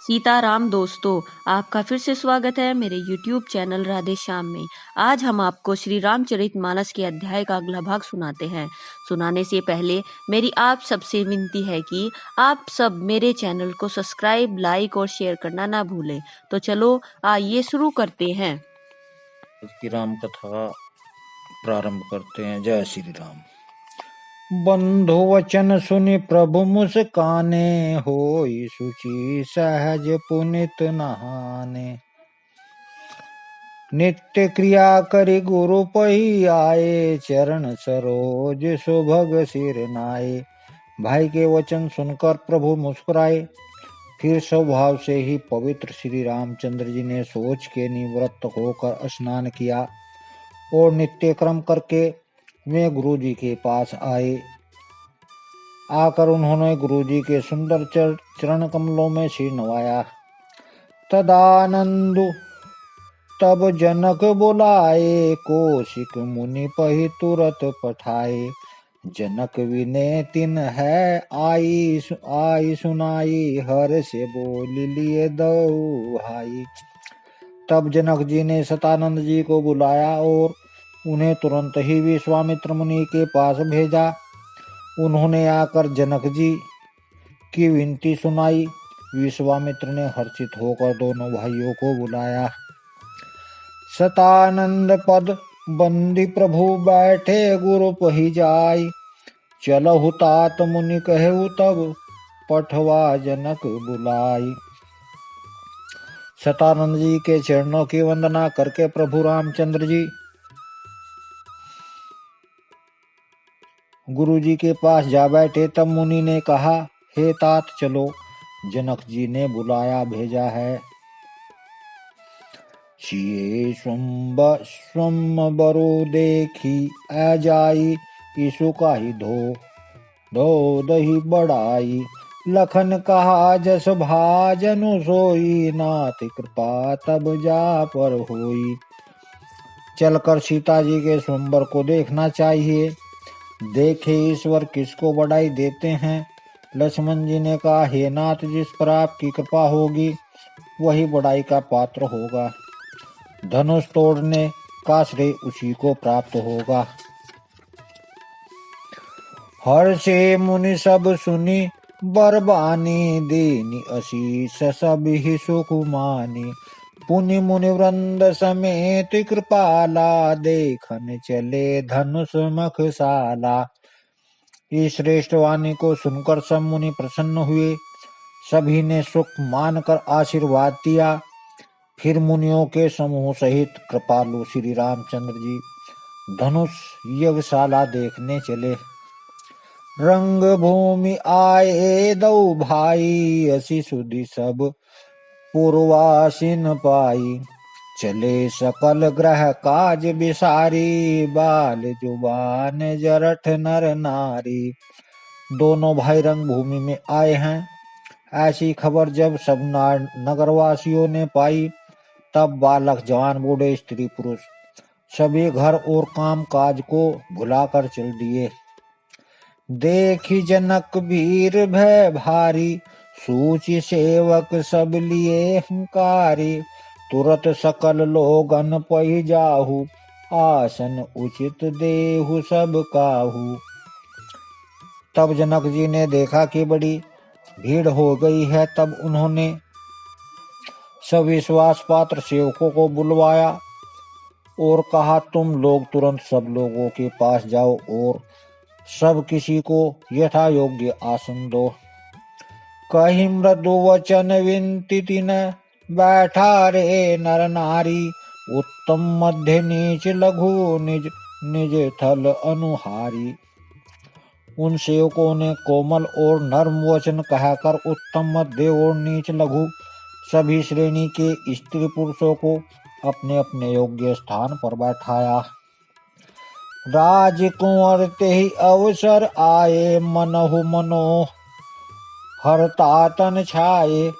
सीताराम दोस्तों, आपका फिर से स्वागत है मेरे YouTube चैनल राधे श्याम में। आज हम आपको श्री रामचरितमानस के अध्याय का अगला भाग सुनाते हैं। सुनाने से पहले मेरी आप सबसे विनती है कि आप सब मेरे चैनल को सब्सक्राइब, लाइक और शेयर करना ना भूलें। तो चलो आइए शुरू करते हैं। की राम कथा प्रारंभ करते हैं। जय श्री राम। बंधु वचन सुनि प्रभु मुस्काने, होई सुचि सहज पुनित नहाने। नित्य क्रिया करि गुरु पही आए, चरण सरोज सुभग सिर नाये। भाई के वचन सुनकर प्रभु मुस्कुराए। फिर स्वभाव से ही पवित्र श्री रामचंद्र जी ने सोच के निवृत्त होकर स्नान किया और नित्य क्रम करके वे गुरु जी के पास आए। आकर उन्होंने गुरु जी के सुंदर चरण कमलों में सिर नवाया। तदानंद तब जनक बुलाए, कौशिक मुनि पहि तुरत पठाए। जनक विनय तिन है आई सुनाई, हर से बोल लिए दो भाई। तब जनक जी ने सतानंद जी को बुलाया और उन्हें तुरंत ही विश्वामित्र मुनि के पास भेजा। उन्होंने आकर जनक जी की विनती सुनाई। विश्वामित्र ने हर्षित होकर दोनों भाइयों को बुलाया। सतानंद पद बंदी प्रभु बैठे, गुरु पही जाय। चलहु तात मुनि कहु, तब पठवा जनक बुलाई। सतानंद जी के चरणों की वंदना करके प्रभु रामचंद्र जी गुरु जी के पास जा बैठे। तब मुनि ने कहा, हे तात चलो, जनक जी ने बुलाया भेजा है। सिए स्वम बरो देखी जाई, ईसु का ही धो दही बढ़ाई। लखन कहा जस भाजनु सोई, नाथ कृपा तब जा पर होई। चलकर सीता जी के स्वयंवर को देखना चाहिए। देखे ईश्वर किसको बढ़ाई देते हैं। लक्ष्मण जी ने कहा, हे नाथ, जिस पर आपकी कृपा होगी वही बढ़ाई का पात्र होगा। धनुष तोड़ने का श्रेय उसी को प्राप्त होगा। हर से मुनि सब सुनी बरबानी, देनी अशीष सब ही सुख मानी। पुनि मुनि वृंद समेत कृपाला, देखन चले धनुष मखशाला। इस श्रेष्ठ वाणी को सुनकर सब मुनि प्रसन्न हुए। सभी ने सुख मानकर आशीर्वाद दिया। फिर मुनियों के समूह सहित कृपालु श्री रामचंद्र जी धनुष यज्ञशाला देखने चले। रंग भूमि आए दो भाई, असी सुधि सब पूर्वासीन पाई। चले सकल ग्रह काज बिसारी, बाल जुबान जरठ नर नारी। दोनों भाई रंग भूमि में आए हैं। ऐसी खबर जब सब नगरवासियों ने पाई, तब बालक जवान बूढ़े स्त्री पुरुष सभी घर और काम काज को भुलाकर चल दिए। देखी जनक वीर भय भारी, सूचि सेवक सब लिए हंकारी। तुरत सकल लोगन पहि जाहु, आसन उचित देहु सब काहू। तब जनक जी ने देखा कि बड़ी भीड़ हो गई है। तब उन्होंने सब विश्वास पात्र सेवकों को बुलवाया और कहा, तुम लोग तुरंत सब लोगों के पास जाओ और सब किसी को यथा योग्य आसन दो। कही मृदु वचन विनती तिन, बैठा रे नर नारी। उत्तम मध्य नीच लघु, निज निज थल अनुहारी। उन सेवकों ने कोमल और नर्म वचन कहकर उत्तम, मध्य और नीच लघु सभी श्रेणी के स्त्री पुरुषों को अपने अपने योग्य स्थान पर बैठाया। राजकुंवर ते ही अवसर आए, मनहु मनोह हरता छाये।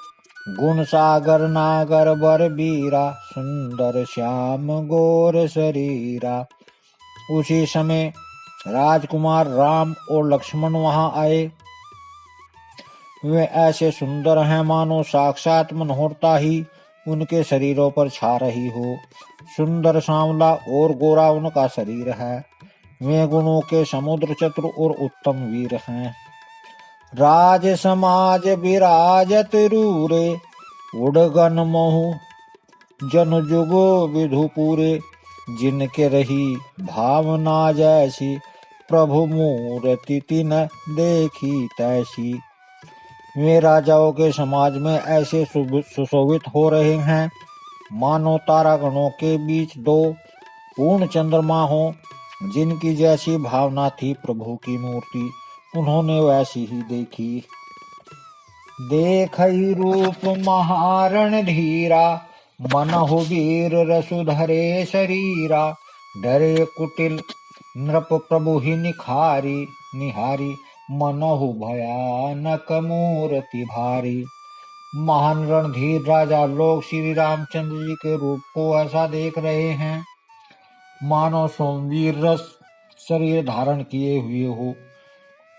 गुण सागर नागर बर बीरा, सुंदर श्याम गोर शरीरा। उसी समय राजकुमार राम और लक्ष्मण वहां आए। वे ऐसे सुंदर हैं मानो साक्षात मनोहरता ही उनके शरीरों पर छा रही हो। सुंदर सांवला और गोरा उनका शरीर है। वे गुणों के समुद्र चतुर और उत्तम वीर हैं। राज समाज विराजत रूरे, उड़गन महु जन जुगो विधु पूरे। जिनके रही भावना जैसी, प्रभु मूर्ति तिन देखी तैसी। वे राजाओं के समाज में ऐसे सुशोभित हो रहे हैं मानो तारागणों के बीच दो पूर्ण चंद्रमा हो। जिनकी जैसी भावना थी प्रभु की मूर्ति, उन्होंने वैसी ही देखी। देखई रूप महारण धीरा, मनहु वीर रसुधरे शरीरा। डरे कुटिल नृप प्रभु ही निहारी, मनहु भयानक मूर्ति भारी। महान रणधीर राजा लोग श्री रामचंद्र जी के रूप को ऐसा देख रहे हैं मानो सोमवीर रस शरीर धारण किए हुए हो।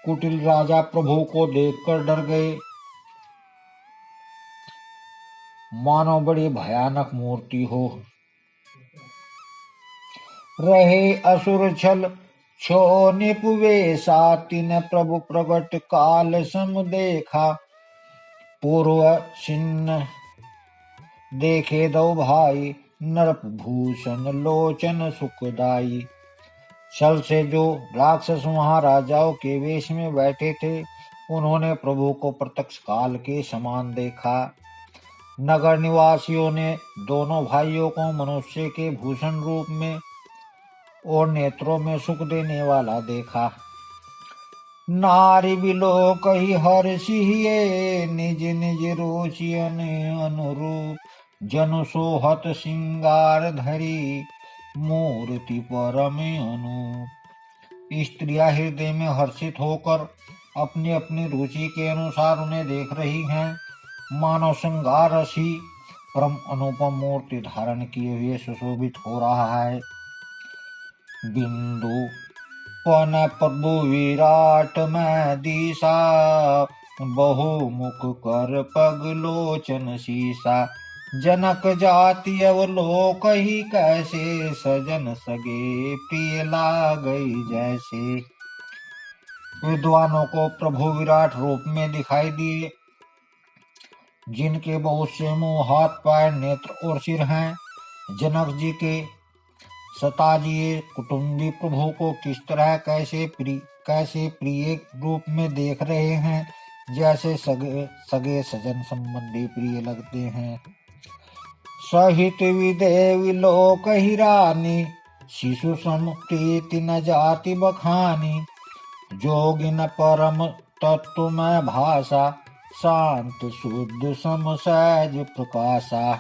कुटिल राजा प्रभु को देखकर डर गए, मानो बड़ी भयानक मूर्ति हो। रहे असुर छल छो निपुवेशा, तिन प्रभु प्रगट काल सम देखा। पूर्व छिन्न देखे दो भाई, नरप भूषण लोचन सुखदाई। छल से जो राक्षस महाराजाओं के वेश में बैठे थे, उन्होंने प्रभु को प्रत्यक्ष काल के समान देखा। नगर निवासियों ने दोनों भाइयों को मनुष्य के भूषण रूप में और नेत्रों में सुख देने वाला देखा। नारी बिलोक ही हर्षिये, निज निज रुचि अनुरूप। जनु सोहत सिंगार धरी, मूर्ति परम अनूप। स्त्रियां हृदय में हर्षित होकर अपनी अपनी रुचि के अनुसार उन्हें देख रही हैं। मानव श्रृंगार रसी परम अनुपम मूर्ति धारण किए हुए सुशोभित हो रहा है। बिंदु पन प्रभु विराट में दिशा, बहुमुख कर पग लोचन शीसा। जनक जाति अवलोक ही कैसे, सजन सगे प्रिय लागई जैसे। विद्वानों को प्रभु विराट रूप में दिखाई दिए, जिनके बहुत से मुंह, हाथ, पैर, नेत्र और सिर हैं। जनक जी के सताजिए कुटुंबी प्रभु को किस तरह कैसे प्रिय रूप में देख रहे हैं, जैसे सगे सजन संबंधी प्रिय लगते हैं। सहित विदेवी लोक ही रानी, शिशु सम प्रीति न जाति बखानी। जोगिन परम तत्व में भाषा, शांत शुद्ध सम सहज प्रकाशा।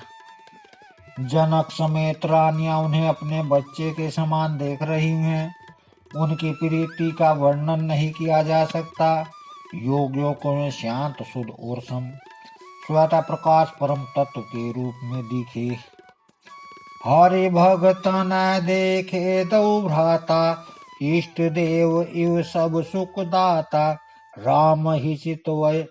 जनक समेत रानियां उन्हें अपने बच्चे के समान देख रही हैं। उनकी प्रीति का वर्णन नहीं किया जा सकता। योगियों को शांत शुद्ध और सम श्वेता प्रकाश परम तत्व के रूप में दिखे। हरि भगत न देखे दो भ्राता, इष्ट देव इव सब सुख दाता। राम ही चितवय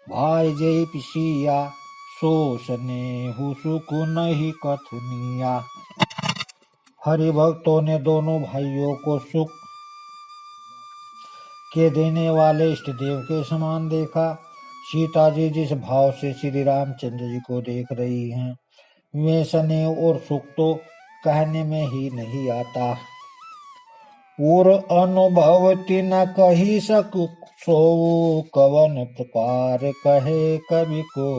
भाई जय पिसिया, सो स्नेहु सुख नहीं कथनिया। हरि भक्तों ने दोनों भाइयों को सुख के देने वाले इष्ट देव के समान देखा। सीता जी जिस भाव से श्री रामचंद्र जी को देख रही हैं, वे स्नेह और सुख तो कहने में ही नहीं आता। और अनुभवति न कही सकु सो, कवन प्रकार कहे कवि को।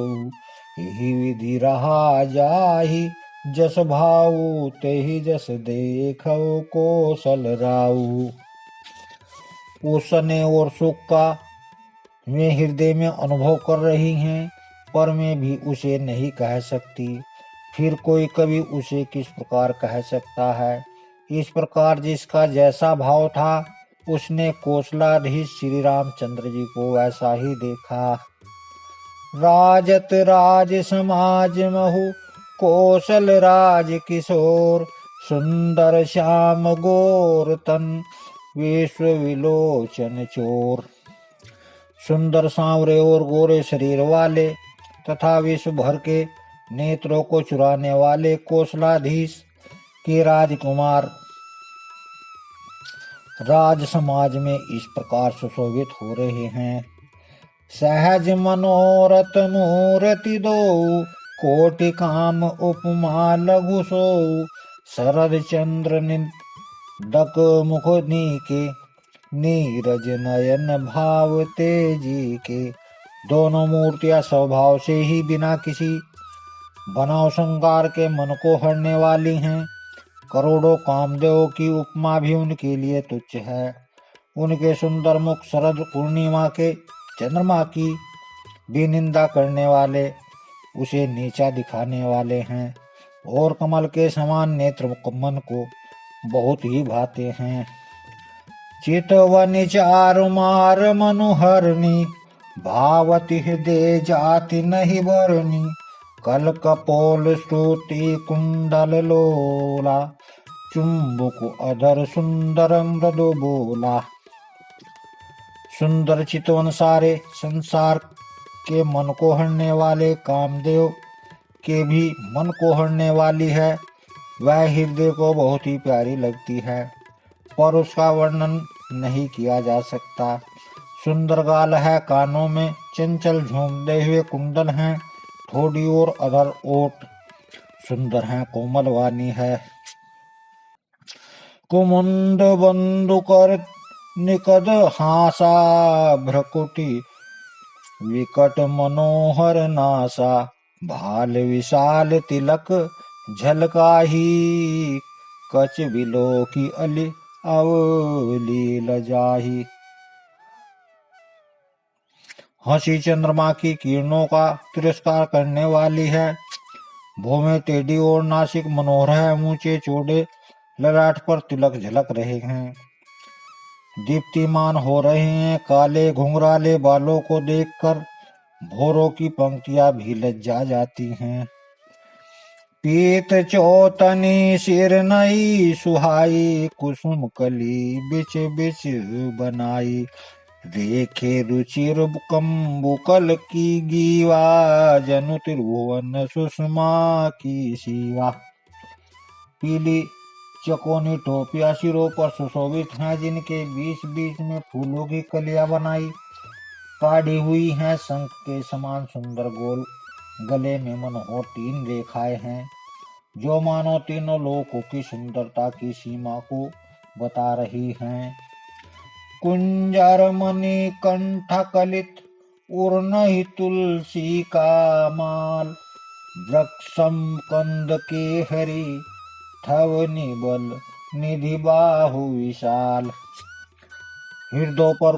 यही विधि रहा जाहि, जस भाऊ तेहि जस देखो कौशल राऊ। उसने और सुख का वे हृदय में अनुभव कर रही हैं, पर मैं भी उसे नहीं कह सकती। फिर कोई कवि उसे किस प्रकार कह सकता है। इस प्रकार जिसका जैसा भाव था, उसने कौशलाधीश श्री रामचंद्र जी को ऐसा ही देखा। राजत राज समाज महु, कौशल राज किशोर। सुंदर श्याम गोर तन, विश्व विलोचन चोर। सुंदर सांवरे और गोरे शरीर वाले तथा विश्व भर के नेत्रों को चुराने वाले कौशलाधीश के राजकुमार राज समाज में इस प्रकार सुशोभित हो रहे हैं। सहज मनोरथ मूर्ति दो, कोटि काम उपमा लघु सो, शरद चंद्र निंदक मुख नीके, नीरज नयन भाव तेजी के। दोनों मूर्तियां स्वभाव से ही बिना किसी बनाव श्रृंगार के मन को हरने वाली हैं। करोड़ों कामदेव की उपमा भी उनके लिए तुच्छ है। उनके सुंदर मुख शरद पूर्णिमा के चंद्रमा की भी निंदा करने वाले, उसे नीचा दिखाने वाले हैं, और कमल के समान नेत्र मन को बहुत ही भाते हैं। चितवन चारु मार मनुहरनी, भावति हृदय जाति नहीं बरनी, कल कपोल स्तुति कुंडल लोला, चुंबक अधर सुंदर मृदु बोला। सुंदर चितवन सारे संसार के मन को हरने वाले कामदेव के भी मन को हरने वाली है। वह हृदय को बहुत ही प्यारी लगती है, पर उसका वर्णन नहीं किया जा सकता। सुंदर गाल है, कानों में चंचल झूमते हुए कुंडल हैं, थोड़ी और अधर ओट सुंदर हैं, कोमल वाणी है। कुमुंड बंधु कर निकद हासा, भ्रकुटी विकट मनोहर नासा, भाल विशाल तिलक झलकाही, कच बिलो की अली अवली लजाही। हंसी चंद्रमा की किरणों का तिरस्कार करने वाली है। भौहें टेढ़ी और नासिक मनोहर है, ऊंचे चौड़े ललाट पर तिलक झलक रहे हैं, दीप्तिमान हो रहे हैं। काले घुंघराले बालों को देखकर भौरों की पंक्तियां भी लज्जा जाती हैं। पीत चौतनी सिर नई सुहाई, कुसुम कली बिच बिच बनाई, रेखे रुचिर कंबुकल की गीवा, जनु त्रिभुवन सुषमा की सीवा। पीली चकोनी टोपियां सिरों पर सुशोभित हैं, जिनके बीच बीच में फूलों की कलियां बनाई काढ़ी हुई हैं। शंख के समान सुंदर गोल गले में मनोहर 3 रेखाएं हैं, जो मानो तीनों लोकों की सुंदरता की सीमा को बता रही हैं। कुंजर मणि कंठ कलित उर्नहि तुलसी का माल, वृक्षम कंद के हरि थव निबल निधि बाहु विशाल। हृदयों पर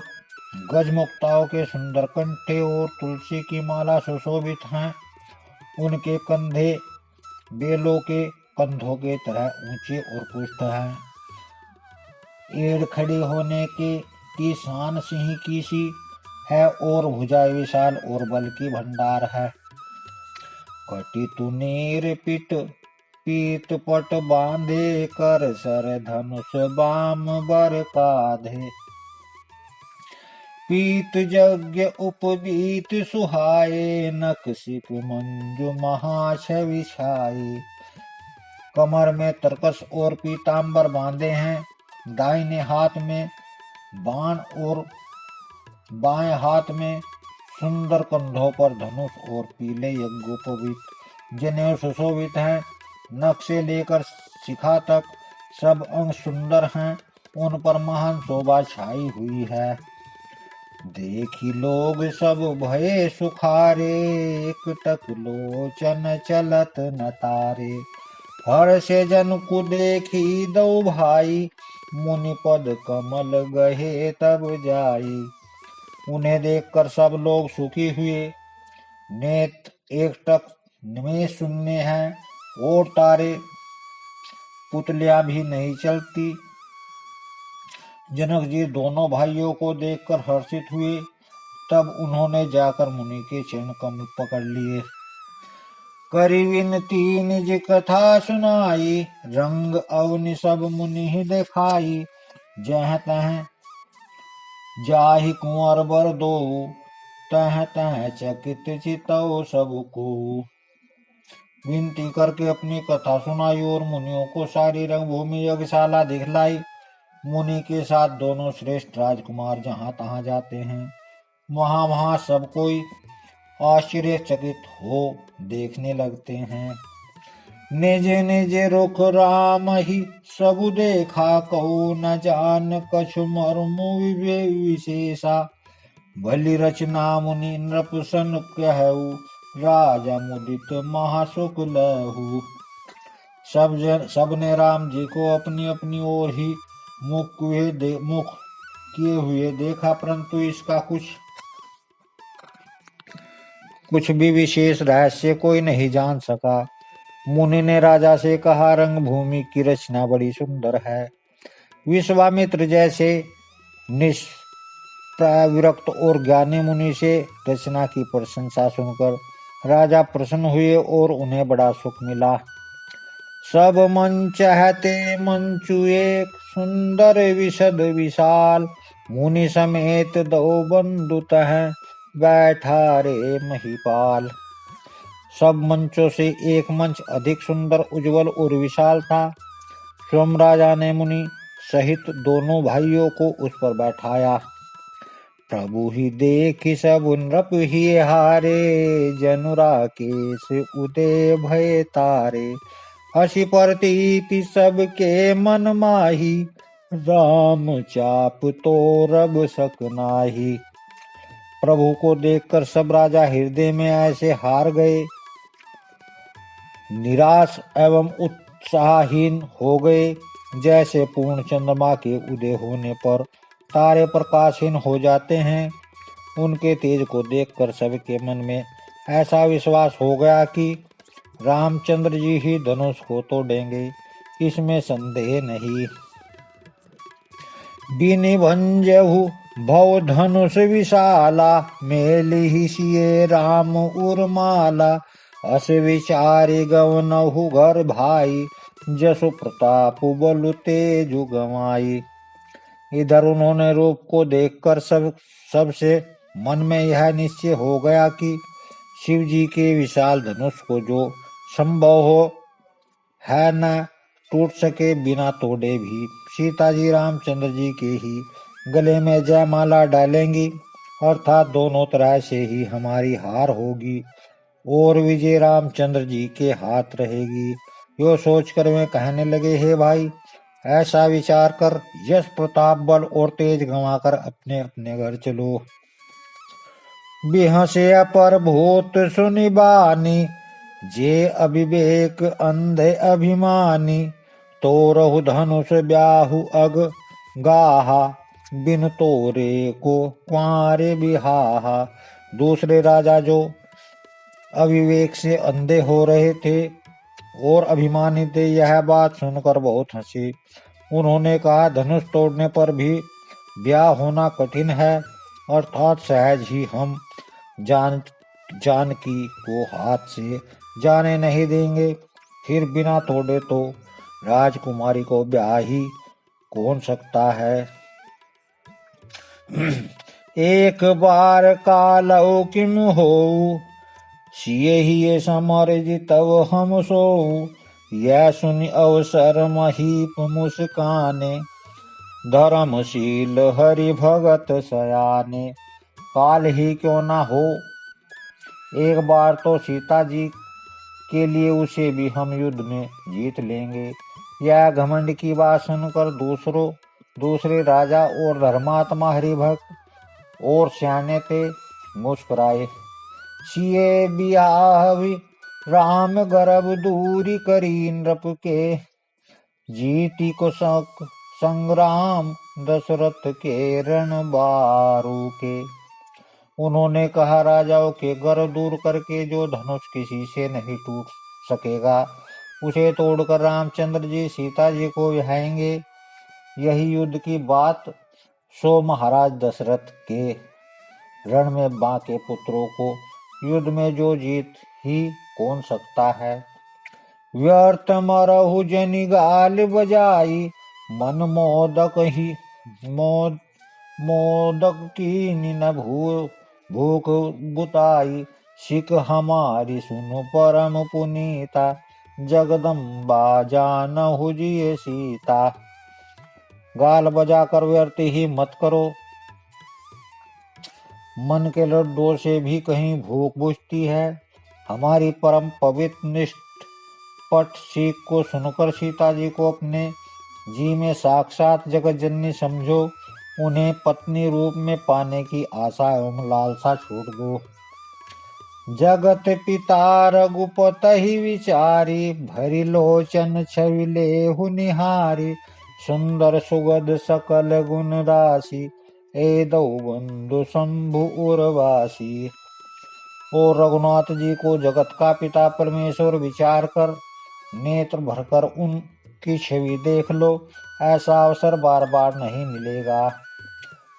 गजमुक्ताओं के सुंदर कंठे और तुलसी की माला सुशोभित हैं। उनके कंधे बेलों के कंधों के तरह ऊंचे और पुष्ट हैं। एड़ खड़ी होने की शान सिंह की सी है, और भुजाएं विशाल और बल की भंडार है। कटी तुनीर पीत पट बांधे, कर सर धनुष बाम बर काधे, पीत यज्ञ उपवीत सुहाए, नकसिक मंजु महाछवि छाई। कमर में तरकस और पीतांबर बांधे हैं, दाहिने हाथ में बाण और बाएं हाथ में सुंदर कंधों पर धनुष और पीले यज्ञोपवीत जनेऊ सुशोभित हैं। नख से लेकर शिखा तक सब अंग सुंदर हैं, उन पर महान शोभा छाई हुई है। देखी लोग सब भये सुखारे, एकटक लोचन चलत न तारे। हर से जन को देखी दो भाई, मुनि पद कमल गहे तब जाई। उन्हें देखकर सब लोग सुखी हुए। नेत्र एकटक में शून्य हैं, और तारे पुतलियां भी नहीं चलती। जनक जी दोनों भाइयों को देखकर हर्षित हुए। तब उन्होंने जाकर मुनि के चरण कमल पकड़ लिए। करी विनती निज कथा सुनाई, रंग अवनि सब मुनि ही दिखाई। जह तह जाहि कुंवर बर दो, तह तह चकित चितौ सबको। विनती करके अपनी कथा सुनाई और मुनियों को सारी रंगभूमि यज्ञशाला दिखलाई। मुनि के साथ दोनों श्रेष्ठ राजकुमार जहाँ तहाँ जाते हैं, वहाँ वहाँ सब कोई आश्चर्यचकित हो देखने लगते हैं। निज निज रुख राम ही सबु देखा, कहो न जान कछु मर्मु विशेषा। भली रचना मुनि नृप सन कहु, राजा मुदित महासुख लहु। सबने राम जी को अपनी अपनी ओर ही मुख किए हुए देखा, परंतु इसका कुछ भी विशेष रहस्य कोई नहीं जान सका। मुनि ने राजा से कहा, रंगभूमि की रचना बड़ी सुंदर है। विश्वामित्र जैसे निष्प्राय विरक्त और ज्ञानी मुनि से रचना की प्रशंसा सुनकर राजा प्रसन्न हुए और उन्हें बड़ा सुख मिला। सब मन चाहते मंचु एक, सुंदर विशद विशाल। मुनि समेत दो बंधु तह, बैठा रे महिपाल। सब मंचों से एक मंच अधिक सुंदर, उज्जवल और विशाल था। स्वयं राजा ने मुनि सहित दोनों भाइयों को उस पर बैठाया। प्रभु ही देख सब नृप ही हारे, जनु राकेश उदय भय तारे। हसी प्रतीति सबके मन माही, राम चाप तो रब सक नाही। प्रभु को देखकर सब राजा हृदय में ऐसे हार गए, निराश एवं उत्साहहीन हो गए, जैसे पूर्ण चंद्रमा के उदय होने पर तारे प्रकाशहीन हो जाते हैं। उनके तेज को देखकर सबके मन में ऐसा विश्वास हो गया कि रामचंद्र जी ही धनुष को तोड़ेंगे, इसमें संदेह नहीं। बिनि भंजहु भव धनुष विशाला, मेलि ही सिए राम उर्माला। अस विचारि गवनहु घर भाई, जसु प्रताप बलु तेजु गवाई। इधर उन्होंने रूप को देखकर सबसे मन में यह निश्चय हो गया कि शिव जी के विशाल धनुष को जो संभव हो है न टूट सके बिना तोड़े भी। सीता जी रामचंद्र जी के ही गले में जयमाला डालेंगी, अर्थात दोनों तरह से ही हमारी हार होगी और विजय रामचंद्र जी के हाथ रहेगी। यो सोचकर वे कहने लगे, हे भाई, ऐसा विचार कर यश प्रताप बल और तेज गंवाकर अपने अपने घर चलो। बिहसे अपर भूत सुनि बानी, जे अविवेक अंधे अभिमानी। तोरहु धनुष ब्याहु अग गाहा, बिन तोरे को क्वारे बिहाहा। दूसरे राजा जो अविवेक से अंधे हो रहे थे और अभिमानी थे, यह बात सुनकर बहुत हंसे। उन्होंने कहा, धनुष तोड़ने पर भी ब्याह होना कठिन है, अर्थात सहज ही हम जानकी को हाथ से जाने नहीं देंगे। फिर बिना तोड़े तो राजकुमारी को ब्याह ही कौन सकता है। एक बार कालौ किम हो, सिए ही समर जितव हम सो। यह सुनि अवसर महीप मुस्काने, धर्मशील हरि भगत सयाने। काल ही क्यों ना हो, एक बार तो सीता जी के लिए उसे भी हम युद्ध में जीत लेंगे। यह घमंड की बात सुनकर दूसरे राजा और धर्मात्मा हरिभक्त और सियाने थे मुस्कुराए। सिए बियाहवि राम गर्भ दूरी करी, नृप के जीती को संग्राम दशरथ के रण बारू के। उन्होंने कहा, राजाओं के गर्व दूर करके जो धनुष किसी से नहीं टूट सकेगा, उसे तोड़कर रामचंद्र जी सीता जी को विहाएंगे। यही युद्ध की बात। सो महाराज दशरथ के रण में बाके पुत्रों को युद्ध में जो जीत ही कौन सकता है। व्यर्थ मरहु जनि गाल बजाई, मन मोदक ही मोदक कीनी न भूख बुताई, सिख हमारी सुनो परम पुनीता, जगदम्बा जानहु जिय सीता। गाल बजाकर व्यर्थ ही मत करो, मन के लड्डुओं से भी कहीं भूख बुझती है। हमारी परम पवित्र निष्ठ सीख को सुनकर सीता जी को अपने जी में साक्षात जगत जननी समझो। उन्हें पत्नी रूप में पाने की आशा एवं लालसा छोड़ दो। जगत पिता रघुपत ही विचारी, भरी लोचन छवि लेहु निहारी। सुंदर सुगध सकल गुण राशि, एदौ बंधु शंभु उर्वासी। और रघुनाथ जी को जगत का पिता परमेश्वर विचार कर नेत्र भरकर उनकी छवि देख लो। ऐसा अवसर बार बार नहीं मिलेगा।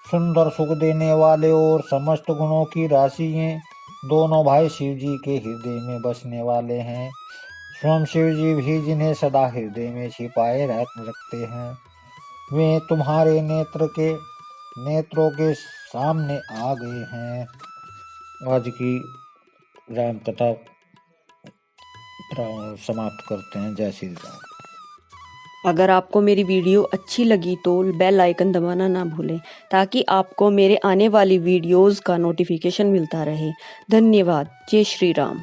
सुंदर सुख देने वाले और समस्त गुणों की राशि ये दोनों भाई शिव जी के हृदय में बसने वाले हैं। स्वयं शिव जी भी जिन्हें सदा हृदय में छिपाए रखते हैं, वे तुम्हारे नेत्रों के सामने आ गए हैं। आज की राम कथा समाप्त करते हैं। जय श्री राम। अगर आपको मेरी वीडियो अच्छी लगी तो बेल आइकन दबाना ना भूलें ताकि आपको मेरे आने वाली वीडियोस का नोटिफिकेशन मिलता रहे। धन्यवाद। जय श्री राम।